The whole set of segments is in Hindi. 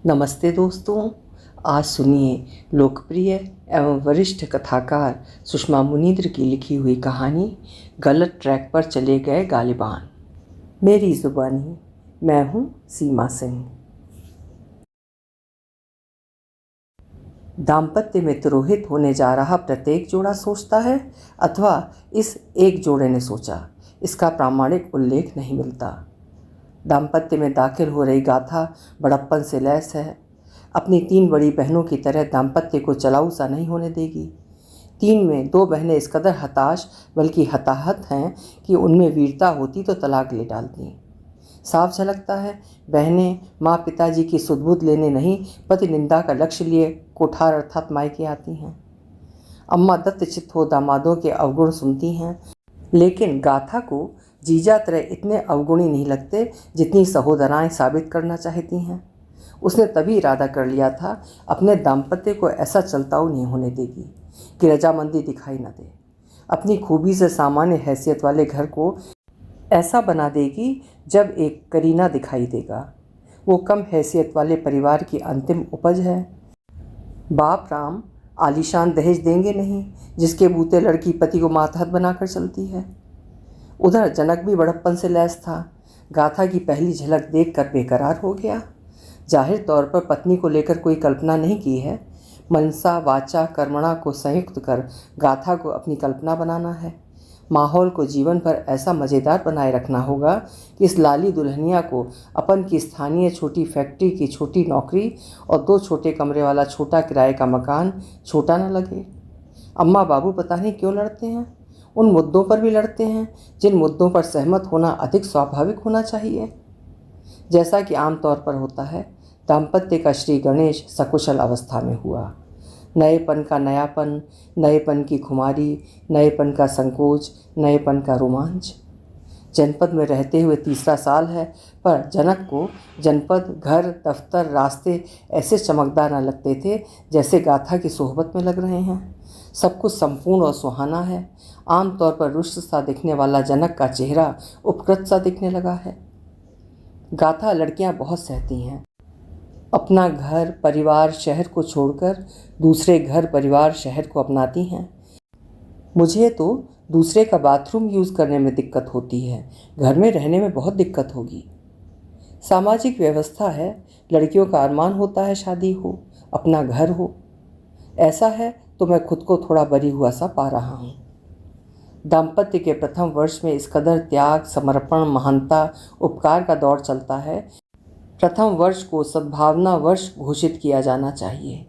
नमस्ते दोस्तों। आज सुनिए लोकप्रिय एवं वरिष्ठ कथाकार सुषमा मुनिद्र की लिखी हुई कहानी गलत ट्रैक पर चले गए गालिबान। मेरी जुबानी, मैं हूँ सीमा सिंह। दाम्पत्य में तिरोहित होने जा रहा प्रत्येक जोड़ा सोचता है अथवा इस एक जोड़े ने सोचा, इसका प्रामाणिक उल्लेख नहीं मिलता। दाम्पत्य में दाखिल हो रही गाथा बड़प्पन से लैस है। अपनी 3 बड़ी बहनों की तरह दाम्पत्य को चलाऊ सा नहीं होने देगी। 3 में 2 बहनें इस कदर हताश बल्कि हताहत हैं कि उनमें वीरता होती तो तलाक ले डालती। साफ झलकता है बहनें माँ पिताजी की सुध-बुध लेने नहीं, पति निंदा का लक्ष्य लिए कोठार अर्थात मायके आती हैं। अम्मा दत्तचित्त हो दामादों के अवगुण सुनती हैं, लेकिन गाथा को जीजा तरह इतने अवगुणी नहीं लगते जितनी सहोदराएं साबित करना चाहती हैं। उसने तभी इरादा कर लिया था अपने दाम्पत्य को ऐसा चलताऊ नहीं होने देगी कि रजामंदी दिखाई न दे। अपनी खूबी से सामान्य हैसियत वाले घर को ऐसा बना देगी जब एक करीना दिखाई देगा। वो कम हैसियत वाले परिवार की अंतिम उपज है। बाप राम आलीशान दहेज देंगे नहीं जिसके बूते लड़की पति को मातहत बनाकर चलती है। उधर जनक भी बड़प्पन से लैस था। गाथा की पहली झलक देखकर बेकरार हो गया। जाहिर तौर पर पत्नी को लेकर कोई कल्पना नहीं की है। मनसा वाचा कर्मणा को संयुक्त कर गाथा को अपनी कल्पना बनाना है। माहौल को जीवन भर ऐसा मज़ेदार बनाए रखना होगा कि इस लाली दुल्हनिया को अपन की स्थानीय छोटी फैक्ट्री की छोटी नौकरी और 2 छोटे कमरे वाला छोटा किराए का मकान छोटा न लगे। अम्मा बाबू पता नहीं क्यों लड़ते हैं। उन मुद्दों पर भी लड़ते हैं जिन मुद्दों पर सहमत होना अधिक स्वाभाविक होना चाहिए। जैसा कि आमतौर पर होता है, दाम्पत्य का श्री गणेश सकुशल अवस्था में हुआ। नएपन का नयापन, नएपन की खुमारी, नएपन का संकोच, नएपन का रोमांच। जनपद में रहते हुए 3रा साल है, पर जनक को जनपद, घर, दफ्तर, रास्ते ऐसे चमकदार न लगते थे जैसे गाथा की सोहबत में लग रहे हैं। सब कुछ संपूर्ण और सुहाना है। आमतौर पर रुष्ट सा दिखने वाला जनक का चेहरा उपकृत सा दिखने लगा है। गाथा लड़कियां बहुत सहती हैं। अपना घर परिवार शहर को छोड़कर दूसरे घर परिवार शहर को अपनाती हैं। मुझे तो दूसरे का बाथरूम यूज़ करने में दिक्कत होती है, घर में रहने में बहुत दिक्कत होगी। सामाजिक व्यवस्था है, लड़कियों का अरमान होता है शादी हो, अपना घर हो। ऐसा है तो मैं खुद को थोड़ा बरी हुआ सा पा रहा हूँ। दाम्पत्य के प्रथम वर्ष में इस कदर त्याग, समर्पण, महानता, उपकार का दौर चलता है। प्रथम वर्ष को सद्भावना वर्ष घोषित किया जाना चाहिए।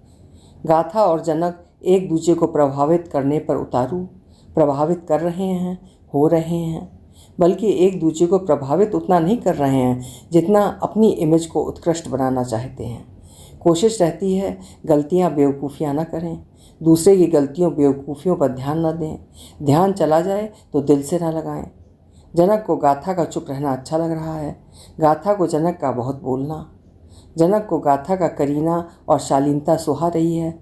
गाथा और जनक एक दूसरे को प्रभावित करने पर उतारू, प्रभावित कर रहे हैं, हो रहे हैं, बल्कि एक दूसरे को प्रभावित उतना नहीं कर रहे हैं जितना अपनी इमेज को उत्कृष्ट बनाना चाहते हैं। कोशिश रहती है गलतियां बेवकूफ़ियां न करें, दूसरे की गलतियों बेवकूफ़ियों पर ध्यान न दें, ध्यान चला जाए तो दिल से न लगाएं। जनक को गाथा का चुप रहना अच्छा लग रहा है, गाथा को जनक का बहुत बोलना। जनक को गाथा का करीना और शालीनता सुहा रही है,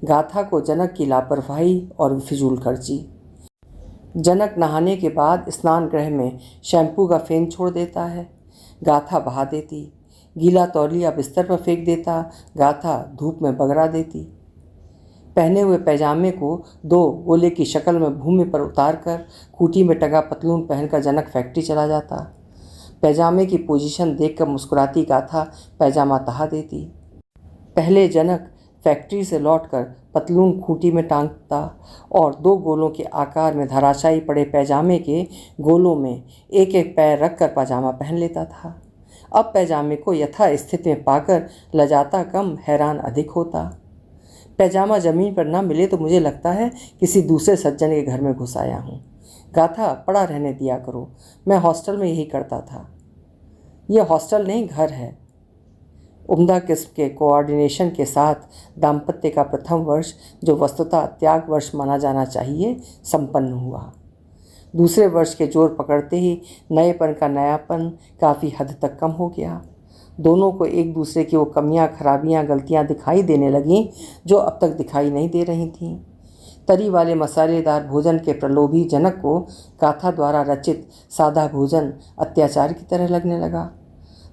गाथा को जनक की लापरवाही और फिजूल खर्ची। जनक नहाने के बाद स्नान गृह में शैम्पू का फेन छोड़ देता है, गाथा बहा देती। गीला तौलिया बिस्तर पर फेंक देता, गाथा धूप में बगरा देती। पहने हुए पैजामे को 2 गोले की शक्ल में भूमि पर उतारकर खूंटी में टंगा पतलून पहनकर जनक फैक्ट्री चला जाता। पैजामे की पोजीशन देखकर मुस्कुराती गाथा पैजामा तहा देती। पहले जनक फैक्ट्री से लौटकर पतलून खूंटी में टांगता और 2 गोलों के आकार में धराशायी पड़े पैजामे के गोलों में एक एक पैर रखकर पैजामा पहन लेता था। अब पैजामे को यथा स्थिति में पाकर लजाता कम, हैरान अधिक होता। पैजामा ज़मीन पर ना मिले तो मुझे लगता है किसी दूसरे सज्जन के घर में घुस आया हूँ। गाथा पड़ा रहने दिया करो, मैं हॉस्टल में यही करता था। यह हॉस्टल नहीं, घर है। उम्दा किस्म के कोऑर्डिनेशन के साथ दाम्पत्य का प्रथम वर्ष, जो वस्तुतः त्याग वर्ष माना जाना चाहिए, संपन्न हुआ। दूसरे वर्ष के जोर पकड़ते ही नएपन का नयापन काफ़ी हद तक कम हो गया। दोनों को एक दूसरे की वो कमियां, खराबियां, गलतियां दिखाई देने लगीं जो अब तक दिखाई नहीं दे रही थीं। तरी वाले मसालेदार भोजन के प्रलोभी जनक को गाथा द्वारा रचित सादा भोजन अत्याचार की तरह लगने लगा।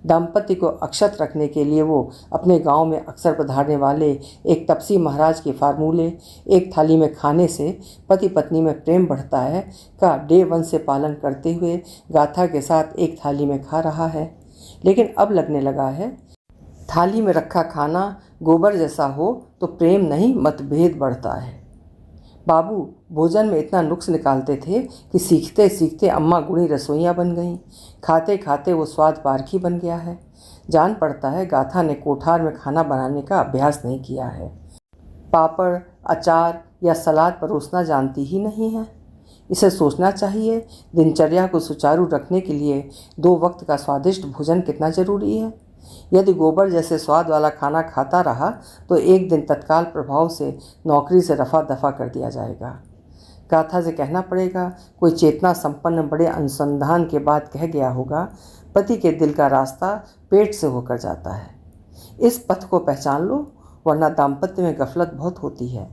दाम्पत्य को अक्षत रखने के लिए वो अपने गांव में अक्सर पधारने वाले एक तपसी महाराज के फार्मूले, एक थाली में खाने से पति पत्नी में प्रेम बढ़ता है, का डे 1 से पालन करते हुए गाथा के साथ एक थाली में खा रहा है। लेकिन अब लगने लगा है थाली में रखा खाना गोबर जैसा हो तो प्रेम नहीं मतभेद बढ़ता है। बाबू भोजन में इतना नुक्स निकालते थे कि सीखते सीखते अम्मा गुणी रसोइयाँ बन गईं। खाते खाते वो स्वाद पारखी बन गया है। जान पड़ता है गाथा ने कोठार में खाना बनाने का अभ्यास नहीं किया है। पापड़, अचार या सलाद परोसना जानती ही नहीं है। इसे सोचना चाहिए दिनचर्या को सुचारू रखने के लिए 2 वक्त का स्वादिष्ट भोजन कितना जरूरी है। यदि गोबर जैसे स्वाद वाला खाना खाता रहा तो एक दिन तत्काल प्रभाव से नौकरी से रफा दफा कर दिया जाएगा। गाथा से कहना पड़ेगा, कोई चेतना संपन्न बड़े अनुसंधान के बाद कह गया होगा, पति के दिल का रास्ता पेट से होकर जाता है। इस पथ को पहचान लो, वरना दाम्पत्य में गफलत बहुत होती है।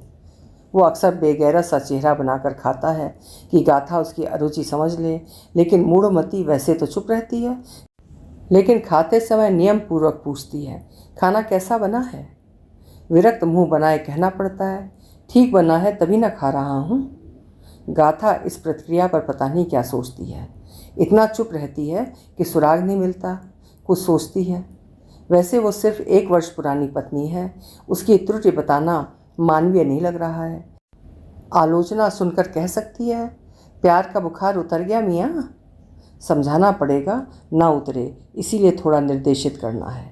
वो अक्सर बेगैरत सा चेहरा बनाकर खाता है कि गाथा उसकी अरुचि समझ ले, लेकिन मूढ़मती वैसे तो चुप रहती है, लेकिन खाते समय नियम पूर्वक पूछती है, खाना कैसा बना है। विरक्त मुंह बनाए कहना पड़ता है, ठीक बना है तभी ना खा रहा हूँ। गाथा इस प्रतिक्रिया पर पता नहीं क्या सोचती है। इतना चुप रहती है कि सुराग नहीं मिलता। कुछ सोचती है। वैसे वो सिर्फ 1 वर्ष पुरानी पत्नी है। उसकी त्रुटि बताना मानवीय नहीं लग रहा है। आलोचना सुनकर कह सकती है, प्यार का बुखार उतर गया मियाँ। समझाना पड़ेगा ना उतरे, इसीलिए थोड़ा निर्देशित करना है।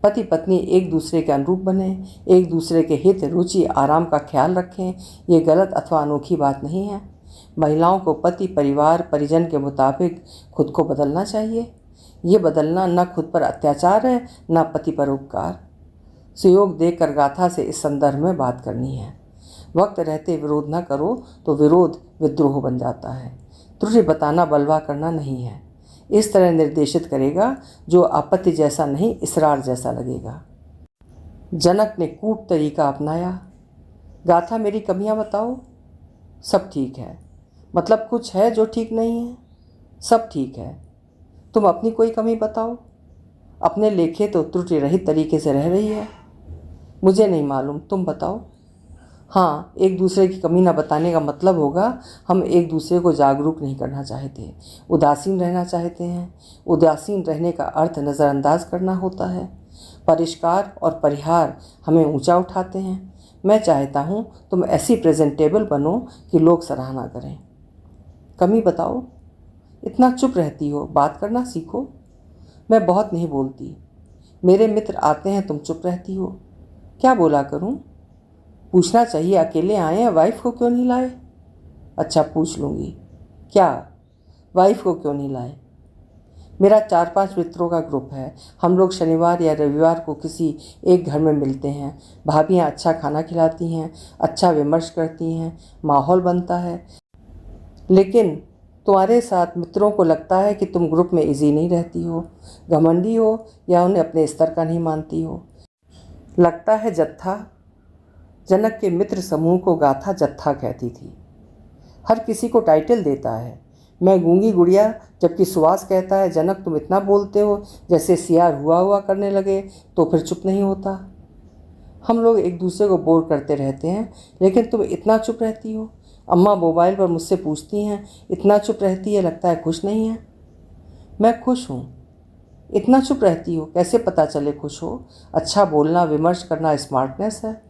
पति पत्नी एक दूसरे के अनुरूप बने, एक दूसरे के हित, रुचि, आराम का ख्याल रखें। ये गलत अथवा अनोखी बात नहीं है। महिलाओं को पति, परिवार, परिजन के मुताबिक खुद को बदलना चाहिए। ये बदलना न खुद पर अत्याचार है, न पति पर उपकार। सुयोग देखकर गाथा से इस संदर्भ में बात करनी है। वक्त रहते विरोध न करो तो विरोध विद्रोह बन जाता है। त्रुटि बताना बलवा करना नहीं है। इस तरह निर्देशित करेगा जो आपत्ति जैसा नहीं, इसरार जैसा लगेगा। जनक ने कूट तरीका अपनाया। गाथा मेरी कमियां बताओ। सब ठीक है। मतलब कुछ है जो ठीक नहीं है? सब ठीक है। तुम अपनी कोई कमी बताओ। अपने लेखे तो त्रुटि रहित तरीके से रह रही है। मुझे नहीं मालूम, तुम बताओ। हाँ, एक दूसरे की कमी न बताने का मतलब होगा हम एक दूसरे को जागरूक नहीं करना चाहते, उदासीन रहना चाहते हैं। उदासीन रहने का अर्थ नज़रअंदाज करना होता है। परिष्कार और परिहार हमें ऊंचा उठाते हैं। मैं चाहता हूँ तुम ऐसी प्रेजेंटेबल बनो कि लोग सराहना करें। कमी बताओ। इतना चुप रहती हो, बात करना सीखो। मैं बहुत नहीं बोलती। मेरे मित्र आते हैं, तुम चुप रहती हो। क्या बोला करूँ? पूछना चाहिए, अकेले आए हैं, वाइफ को क्यों नहीं लाए? अच्छा, पूछ लूँगी। क्या? वाइफ को क्यों नहीं लाए? मेरा 4-5 मित्रों का ग्रुप है। हम लोग शनिवार या रविवार को किसी एक घर में मिलते हैं। भाभियाँ अच्छा खाना खिलाती हैं, अच्छा विमर्श करती हैं, माहौल बनता है। लेकिन तुम्हारे साथ मित्रों को लगता है कि तुम ग्रुप में इजी नहीं रहती हो, घमंडी हो, या उन्हें अपने स्तर का नहीं मानती हो। लगता है जत्था। जनक के मित्र समूह को गाथा जत्था कहती थी। हर किसी को टाइटल देता है। मैं गूंगी गुड़िया, जबकि सुवास कहता है, जनक तुम इतना बोलते हो जैसे सियार हुआ करने लगे, तो फिर चुप नहीं होता। हम लोग एक दूसरे को बोर करते रहते हैं, लेकिन तुम इतना चुप रहती हो। अम्मा मोबाइल पर मुझसे पूछती हैं, इतना चुप रहती है, लगता है खुश नहीं है। मैं खुश हूँ। इतना चुप रहती हो, कैसे पता चले खुश हो? अच्छा बोलना, विमर्श करना स्मार्टनेस है।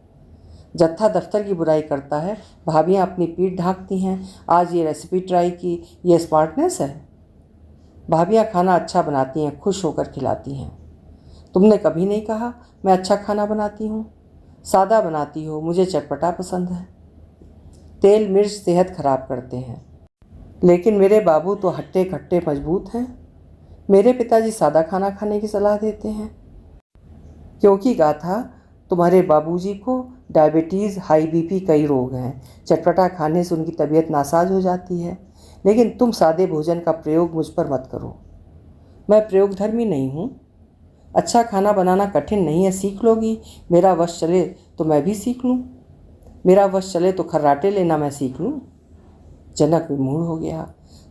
जत्था दफ्तर की बुराई करता है, भाभियाँ अपनी पीठ ढांकती हैं, आज ये रेसिपी ट्राई की, ये स्मार्टनेस है। भाभियाँ खाना अच्छा बनाती हैं, खुश होकर खिलाती हैं। तुमने कभी नहीं कहा मैं अच्छा खाना बनाती हूँ। सादा बनाती हो, मुझे चटपटा पसंद है। तेल मिर्च सेहत खराब करते हैं, लेकिन मेरे बाबू तो हट्टे कट्टे मजबूत हैं। मेरे पिताजी सादा खाना खाने की सलाह देते हैं। क्योंकि गाथा तुम्हारे बाबूजी को डायबिटीज़, हाई बीपी, कई रोग हैं। चटपटा खाने से उनकी तबीयत नासाज हो जाती है। लेकिन तुम सादे भोजन का प्रयोग मुझ पर मत करो। मैं प्रयोगधर्मी नहीं हूँ। अच्छा खाना बनाना कठिन नहीं है, सीख लोगी। मेरा वश चले तो मैं भी सीख लूँ। मेरा वश चले तो खर्राटे लेना मैं सीख लूँ। जनक विमूढ़ हो गया।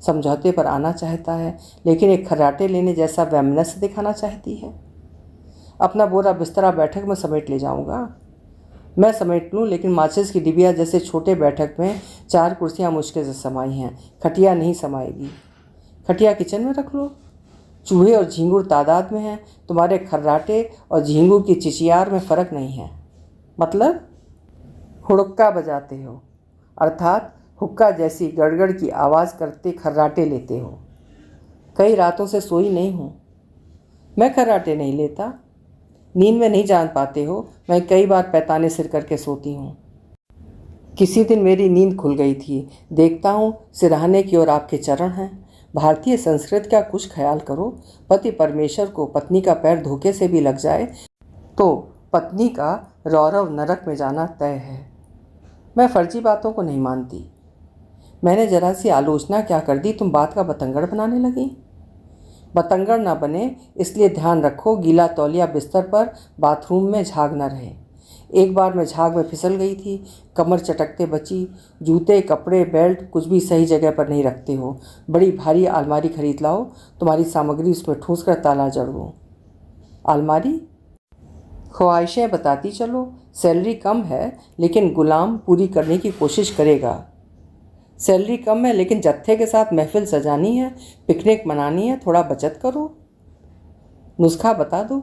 समझौते पर आना चाहता है, लेकिन एक खर्राटे लेने जैसा वैमनस्य दिखाना चाहती है। अपना बोरा बिस्तरा बैठक में समेट ले जाऊंगा। मैं समेट लूँ, लेकिन माचिस की डिबिया जैसे छोटे बैठक में 4 कुर्सियाँ मुश्किल से समाई हैं। खटिया नहीं समाएगी। खटिया किचन में रख लो। चूहे और झींगुर तादाद में हैं। तुम्हारे खर्राटे और झींगुर की चिचियार में फ़र्क नहीं है। मतलब हुड़क्का बजाते हो, अर्थात हुक्का जैसी गड़गड़ की आवाज़ करते खर्राटे लेते हो। कई रातों से सोई नहीं हूँ। मैं खर्राटे नहीं लेता। नींद में नहीं जान पाते हो, मैं कई बार पैताने सिर करके सोती हूँ। किसी दिन मेरी नींद खुल गई थी। देखता हूँ सिरहाने की ओर आपके चरण हैं। भारतीय संस्कृति का कुछ ख्याल करो। पति परमेश्वर को पत्नी का पैर धोखे से भी लग जाए तो पत्नी का रौरव नरक में जाना तय है। मैं फर्जी बातों को नहीं मानती। मैंने जरा सी आलोचना क्या कर दी, तुम बात का बतंगड़ बनाने लगी। बतंगड़ ना बने इसलिए ध्यान रखो, गीला तौलिया बिस्तर पर बाथरूम में झाग न रहे। एक बार मैं झाग में फिसल गई थी, कमर चटकते बची। जूते, कपड़े, बेल्ट कुछ भी सही जगह पर नहीं रखते हो। बड़ी भारी अलमारी खरीद लाओ, तुम्हारी सामग्री उसमें ठूंस कर ताला जड़ दूँ। अलमारी? ख्वाहिशें बताती चलो। सैलरी कम है, लेकिन गुलाम पूरी करने की कोशिश करेगा। सैलरी कम है, लेकिन जत्थे के साथ महफिल सजानी है, पिकनिक मनानी है, थोड़ा बचत करो। नुस्खा बता दो।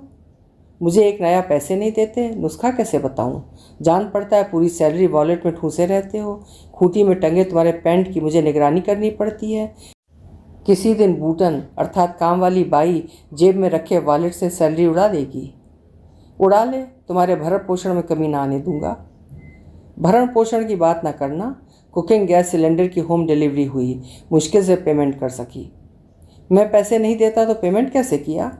मुझे एक नया पैसे नहीं देते, नुस्खा कैसे बताऊं? जान पड़ता है पूरी सैलरी वॉलेट में ठूसे रहते हो। खूंटी में टंगे तुम्हारे पैंट की मुझे निगरानी करनी पड़ती है। किसी दिन बूटन अर्थात काम वाली बाई जेब में रखे वॉलेट से सैलरी उड़ा देगी। उड़ा ले, तुम्हारे भरण पोषण में कमी ना आने दूंगा। भरण पोषण की बात ना करना। कुकिंग गैस सिलेंडर की होम डिलीवरी हुई, मुश्किल से पेमेंट कर सकी। मैं पैसे नहीं देता तो पेमेंट कैसे किया?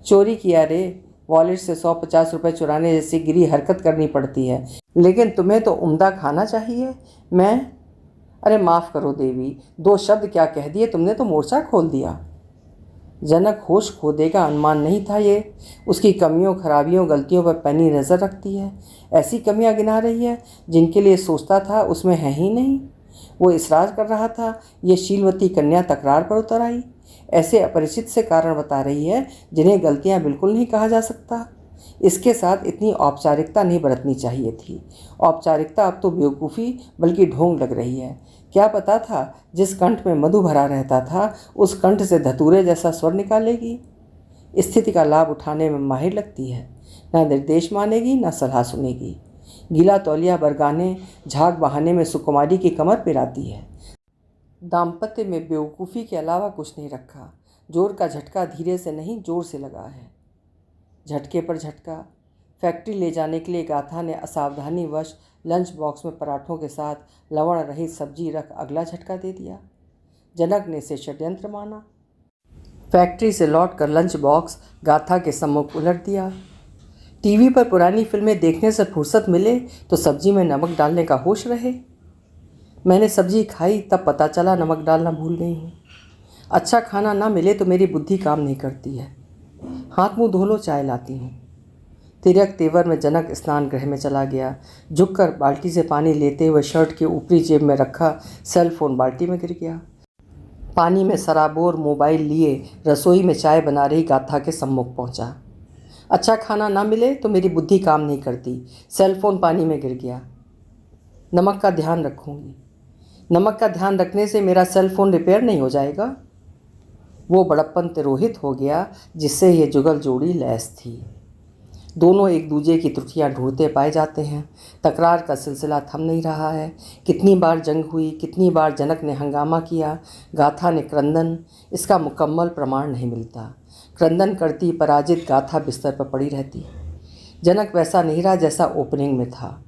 चोरी किया रे। वॉलेट से 150 रुपये चुराने जैसी गिरी हरकत करनी पड़ती है, लेकिन तुम्हें तो उम्दा खाना चाहिए। अरे माफ़ करो देवी, 2 शब्द क्या कह दिए तुमने तो मोर्चा खोल दिया। जनक होश खो देगा अनुमान नहीं था ये। उसकी कमियों, खराबियों, गलतियों पर पैनी नज़र रखती है। ऐसी कमियां गिना रही है जिनके लिए सोचता था उसमें है ही नहीं। वो इसरार कर रहा था, ये शीलवती कन्या तकरार पर उतर आई। ऐसे अपरिचित से कारण बता रही है जिन्हें गलतियां बिल्कुल नहीं कहा जा सकता। इसके साथ इतनी औपचारिकता नहीं बरतनी चाहिए थी। औपचारिकता अब तो बेवकूफ़ी बल्कि ढोंग लग रही है। क्या पता था जिस कंठ में मधु भरा रहता था उस कंठ से धतूरे जैसा स्वर निकालेगी। स्थिति का लाभ उठाने में माहिर लगती है। ना निर्देश मानेगी, ना सलाह सुनेगी। गीला तौलिया बरगाने, झाग बहाने में सुकुमारी की कमर पिराती है। दाम्पत्य में बेवकूफ़ी के अलावा कुछ नहीं रखा। जोर का झटका धीरे से नहीं, जोर से लगा है। झटके पर झटका। फैक्ट्री ले जाने के लिए गाथा ने असावधानीवश लंच बॉक्स में पराठों के साथ लवण रहित सब्जी रख अगला झटका दे दिया। जनक ने इसे षड्यंत्र माना। फैक्ट्री से लौटकर लंच बॉक्स गाथा के सम्मुख उलट दिया। टीवी पर पुरानी फिल्में देखने से फुर्सत मिले तो सब्जी में नमक डालने का होश रहे। मैंने सब्जी खाई तब पता चला नमक डालना भूल गई हूँ। अच्छा खाना ना मिले तो मेरी बुद्धि काम नहीं करती है। हाथ मुंह धो लो, चाय लाती हूँ। तिरक तेवर में जनक स्नान गृह में चला गया। झुककर बाल्टी से पानी लेते हुए शर्ट के ऊपरी जेब में रखा सेल फोन बाल्टी में गिर गया। पानी में सराबोर मोबाइल लिए रसोई में चाय बना रही गाथा के सम्मुख पहुंचा। अच्छा खाना ना मिले तो मेरी बुद्धि काम नहीं करती। सेल फोन पानी में गिर गया। नमक का ध्यान रखूंगी। नमक का ध्यान रखने से मेरा सेल फोन रिपेयर नहीं हो जाएगा। वो बड़प्पन तिरोहित हो गया जिससे ये जुगल जोड़ी लैस थी। दोनों एक दूजे की त्रुटियां ढूंढते पाए जाते हैं। तकरार का सिलसिला थम नहीं रहा है। कितनी बार जंग हुई, कितनी बार जनक ने हंगामा किया, गाथा ने क्रंदन, इसका मुकम्मल प्रमाण नहीं मिलता। क्रंदन करती पराजित गाथा बिस्तर पर पड़ी रहती। जनक वैसा नहीं रहा जैसा ओपनिंग में था।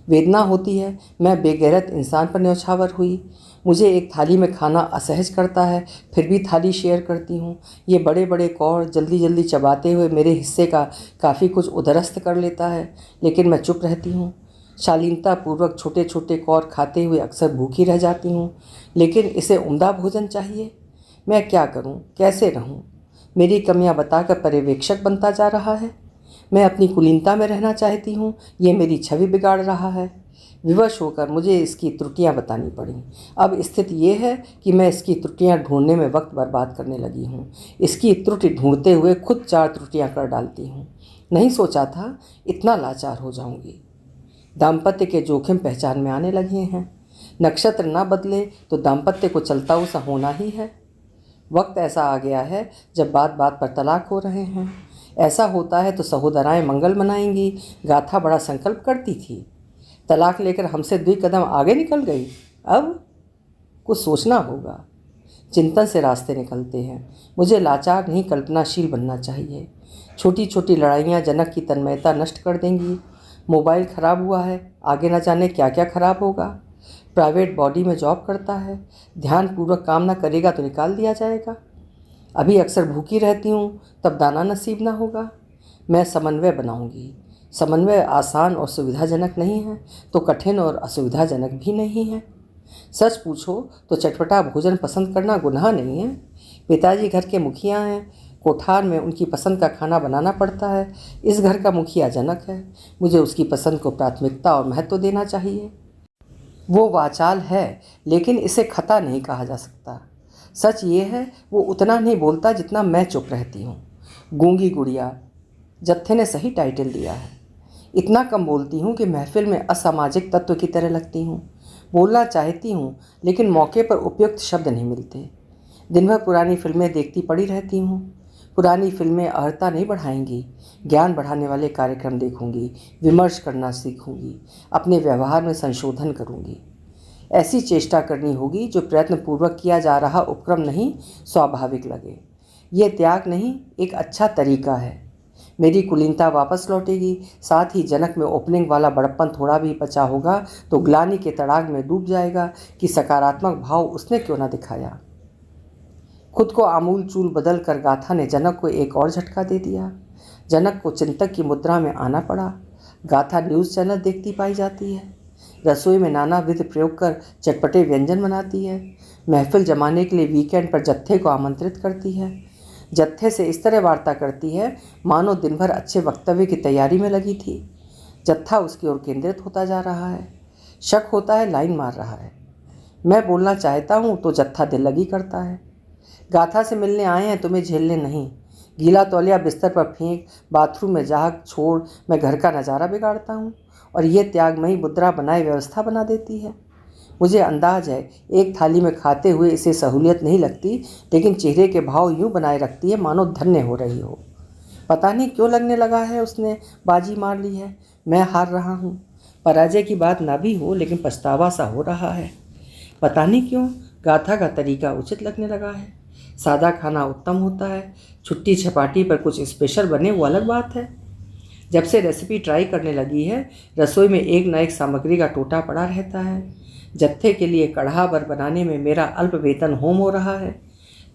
वेदना होती है। मैं बेगैरत इंसान पर न्यौछावर हुई। मुझे एक थाली में खाना असहज करता है, फिर भी थाली शेयर करती हूँ। ये बड़े बड़े कौर जल्दी जल्दी चबाते हुए मेरे हिस्से का काफ़ी कुछ उदरस्त कर लेता है, लेकिन मैं चुप रहती हूँ। शालीनतापूर्वक छोटे छोटे कौर खाते हुए अक्सर भूखी रह जाती हूँ, लेकिन इसे उम्दा भोजन चाहिए। मैं क्या करूँ, कैसे रहूँ? मेरी कमियाँ बताकर पर्यवेक्षक बनता जा रहा है। मैं अपनी कुलीनता में रहना चाहती हूँ, ये मेरी छवि बिगाड़ रहा है। विवश होकर मुझे इसकी त्रुटियां बतानी पड़ी। अब स्थिति ये है कि मैं इसकी त्रुटियां ढूंढने में वक्त बर्बाद करने लगी हूँ। इसकी त्रुटि ढूंढते हुए खुद 4 त्रुटियां कर डालती हूँ। नहीं सोचा था इतना लाचार हो जाऊंगी। दाम्पत्य के जोखिम पहचान में आने लगे हैं। नक्षत्र ना बदले तो दाम्पत्य को चलता सा होना ही है। वक्त ऐसा आ गया है जब बात बात पर तलाक हो रहे हैं। ऐसा होता है तो सहोदराएं मंगल मनाएंगी। गाथा बड़ा संकल्प करती थी, तलाक लेकर हमसे 2 कदम आगे निकल गई। अब कुछ सोचना होगा। चिंतन से रास्ते निकलते हैं। मुझे लाचार नहीं कल्पनाशील बनना चाहिए। छोटी छोटी लड़ाइयाँ जनक की तन्मयता नष्ट कर देंगी। मोबाइल ख़राब हुआ है, आगे न जाने क्या क्या ख़राब होगा। प्राइवेट बॉडी में जॉब करता है, ध्यानपूर्वक काम न करेगा तो निकाल दिया जाएगा। अभी अक्सर भूखी रहती हूँ, तब दाना नसीब ना होगा। मैं समन्वय बनाऊंगी। समन्वय आसान और सुविधाजनक नहीं है तो कठिन और असुविधाजनक भी नहीं है। सच पूछो तो चटपटा भोजन पसंद करना गुनाह नहीं है। पिताजी घर के मुखिया हैं, कोठार में उनकी पसंद का खाना बनाना पड़ता है। इस घर का मुखिया जनक है, मुझे उसकी पसंद को प्राथमिकता और महत्व देना चाहिए। वो वाचाल है, लेकिन इसे खता नहीं कहा जा सकता। सच ये है वो उतना नहीं बोलता जितना मैं चुप रहती हूँ। गूंगी गुड़िया, जत्थे ने सही टाइटल दिया है। इतना कम बोलती हूँ कि महफिल में असामाजिक तत्व की तरह लगती हूँ। बोलना चाहती हूँ लेकिन मौके पर उपयुक्त शब्द नहीं मिलते। दिन भर पुरानी फिल्में देखती पड़ी रहती हूँ। पुरानी फिल्में अर्हता नहीं बढ़ाएंगी। ज्ञान बढ़ाने वाले कार्यक्रम देखूंगी, विमर्श करना सीखूंगी, अपने व्यवहार में संशोधन करूंगी। ऐसी चेष्टा करनी होगी जो प्रयत्नपूर्वक किया जा रहा उपक्रम नहीं, स्वाभाविक लगे। ये त्याग नहीं, एक अच्छा तरीका है। मेरी कुलीनता वापस लौटेगी। साथ ही जनक में ओपनिंग वाला बड़प्पन थोड़ा भी बचा होगा तो ग्लानि के तड़ाग में डूब जाएगा कि सकारात्मक भाव उसने क्यों ना दिखाया। खुद को आमूल चूल बदल कर गाथा ने जनक को एक और झटका दे दिया। जनक को चिंतक की मुद्रा में आना पड़ा। गाथा न्यूज़ चैनल देखती पाई जाती है। रसोई में नानाविध प्रयोग कर चटपटे व्यंजन बनाती है। महफिल जमाने के लिए वीकेंड पर जत्थे को आमंत्रित करती है। जत्थे से इस तरह वार्ता करती है मानो दिन भर अच्छे वक्तव्य की तैयारी में लगी थी। जत्था उसकी ओर केंद्रित होता जा रहा है। शक होता है लाइन मार रहा है। मैं बोलना चाहता हूँ तो जत्था दिल लगी करता है। गाथा से मिलने आए हैं, तुम्हें झेलने नहीं। गीला तौलिया बिस्तर पर फेंक, बाथरूम में जाग छोड़ मैं घर का नज़ारा बिगाड़ता हूँ और ये त्यागमयी मुद्रा बनाए व्यवस्था बना देती है। मुझे अंदाज है एक थाली में खाते हुए इसे सहूलियत नहीं लगती, लेकिन चेहरे के भाव यूँ बनाए रखती है मानो धन्य हो रही हो। पता नहीं क्यों लगने लगा है उसने बाजी मार ली है। मैं हार रहा हूँ। पराजय की बात ना भी हो लेकिन पछतावा सा हो रहा है। पता नहीं क्यों गाथा का तरीका उचित लगने लगा है। सादा खाना उत्तम होता है। छुट्टी छपाटी पर कुछ स्पेशल बने वो अलग बात है। जब से रेसिपी ट्राई करने लगी है रसोई में एक न एक सामग्री का टोटा पड़ा रहता है। जत्थे के लिए कढ़ा भर बनाने में मेरा अल्प वेतन होम हो रहा है।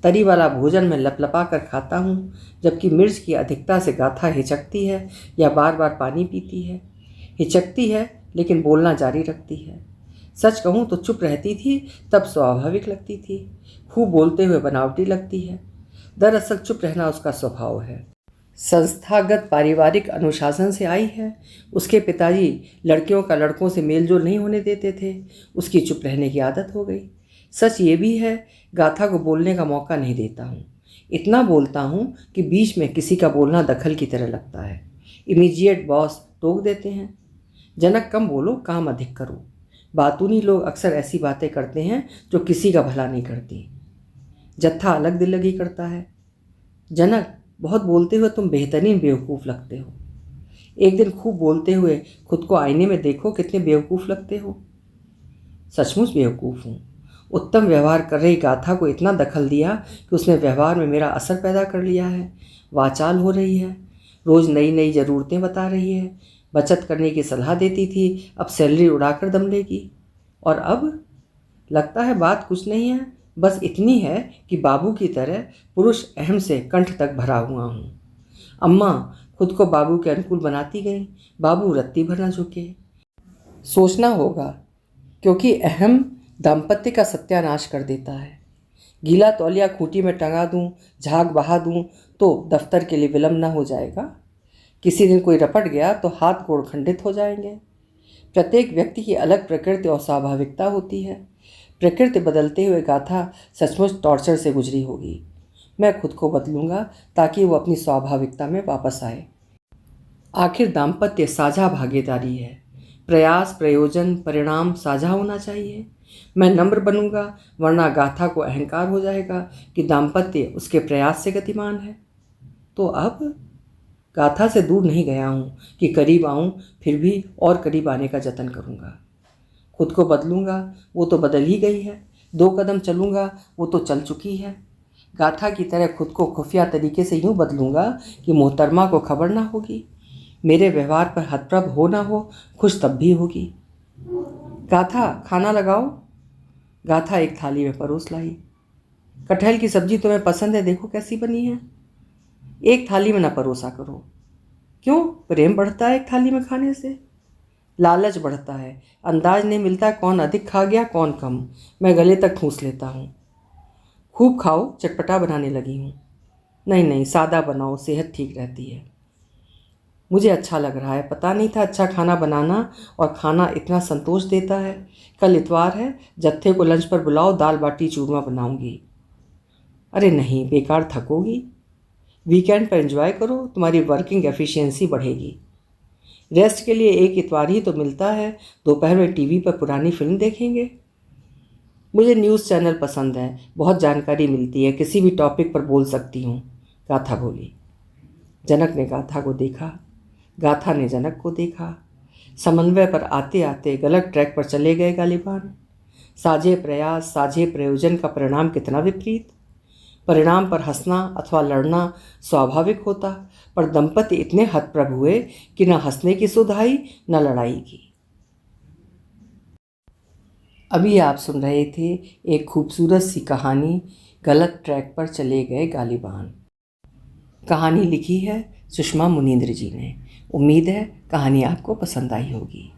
तरी वाला भोजन में लपलपा कर खाता हूँ, जबकि मिर्च की अधिकता से गाथा हिचकती है या बार बार पानी पीती है। हिचकती है लेकिन बोलना जारी रखती है। सच कहूँ तो चुप रहती थी तब स्वाभाविक लगती थी, खूब बोलते हुए बनावटी लगती है। दरअसल चुप रहना उसका स्वभाव है। संस्थागत पारिवारिक अनुशासन से आई है। उसके पिताजी लड़कियों का लड़कों से मेलजोल नहीं होने देते थे। उसकी चुप रहने की आदत हो गई। सच ये भी है गाथा को बोलने का मौका नहीं देता हूँ। इतना बोलता हूँ कि बीच में किसी का बोलना दखल की तरह लगता है। इमीडिएट बॉस टोक देते हैं, जनक कम बोलो काम अधिक करो। बातूनी लोग अक्सर ऐसी बातें करते हैं जो किसी का भला नहीं करती। जत्था अलग दिल लगी करता है। जनक बहुत बोलते हुए तुम बेहतरीन बेवकूफ़ लगते हो। एक दिन खूब बोलते हुए खुद को आईने में देखो कितने बेवकूफ़ लगते हो। सचमुच बेवकूफ़ हूँ। उत्तम व्यवहार कर रही गाथा को इतना दखल दिया कि उसने व्यवहार में मेरा असर पैदा कर लिया है। वाचाल हो रही है, रोज़ नई नई ज़रूरतें बता रही है। बचत करने की सलाह देती थी, अब सैलरी उड़ाकर दम लेगी। और अब लगता है बात कुछ नहीं है, बस इतनी है कि बाबू की तरह पुरुष अहम से कंठ तक भरा हुआ हूँ। अम्मा खुद को बाबू के अनुकूल बनाती गई। बाबू रत्ती भर न झुके। सोचना होगा क्योंकि अहम दाम्पत्य का सत्यानाश कर देता है। गीला तौलिया खूंटी में टंगा दूँ, झाग बहा दूँ तो दफ्तर के लिए विलम्ब न हो जाएगा। किसी दिन कोई रपट गया तो हाथ गोड़ खंडित हो जाएंगे। प्रत्येक व्यक्ति की अलग प्रकृति और स्वाभाविकता होती है। प्रकृति बदलते हुए गाथा सचमुच टॉर्चर से गुजरी होगी। मैं खुद को बदलूंगा ताकि वो अपनी स्वाभाविकता में वापस आए। आखिर दाम्पत्य साझा भागीदारी है। प्रयास, प्रयोजन, परिणाम साझा होना चाहिए। मैं नम्र बनूंगा, वरना गाथा को अहंकार हो जाएगा कि दाम्पत्य उसके प्रयास से गतिमान है। तो अब गाथा से दूर नहीं गया हूँ कि करीब आऊँ, फिर भी और करीब आने का जतन करूँगा। खुद को बदलूंगा, वो तो बदल ही गई है। 2 कदम चलूँगा, वो तो चल चुकी है। गाथा की तरह खुद को खुफिया तरीके से यूँ बदलूंगा कि मोहतरमा को खबर ना होगी। मेरे व्यवहार पर हतप्रभ हो ना हो, खुश तब भी होगी। गाथा, खाना लगाओ। गाथा एक थाली में परोस लाई। कटहल की सब्जी तुम्हें पसंद है, देखो कैसी बनी है। एक थाली में न परोसा करो। क्यों? प्रेम बढ़ता है एक थाली में खाने से? लालच बढ़ता है। अंदाज नहीं मिलता कौन अधिक खा गया कौन कम। मैं गले तक ठूंस लेता हूँ। खूब खाओ, चटपटा बनाने लगी हूँ। नहीं, सादा बनाओ, सेहत ठीक रहती है। मुझे अच्छा लग रहा है। पता नहीं था अच्छा खाना बनाना और खाना इतना संतोष देता है। कल इतवार है, जत्थे को लंच पर बुलाओ, दाल बाटी चूरमा बनाऊंगी। अरे नहीं, बेकार थकोगी। वीकेंड पर एंजॉय करो, तुम्हारी वर्किंग एफिशिएंसी बढ़ेगी। रेस्ट के लिए एक इतवार ही तो मिलता है। दोपहर में टीवी पर पुरानी फिल्म देखेंगे। मुझे न्यूज़ चैनल पसंद है, बहुत जानकारी मिलती है, किसी भी टॉपिक पर बोल सकती हूँ, गाथा बोली। जनक ने गाथा को देखा, गाथा ने जनक को देखा। समन्वय पर आते आते गलत ट्रैक पर चले गए गालिबान। साझे प्रयास, साझे प्रयोजन का परिणाम कितना विपरीत। परिणाम पर हंसना अथवा लड़ना स्वाभाविक होता, पर दंपति इतने हतप्रभ हुए कि न हंसने की सुध आई न लड़ाई की। अभी आप सुन रहे थे एक खूबसूरत सी कहानी, गलत ट्रैक पर चले गए गालिबान। कहानी लिखी है सुषमा मुनींद्र जी ने। उम्मीद है कहानी आपको पसंद आई होगी।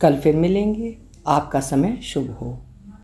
कल फिर मिलेंगे। आपका समय शुभ हो।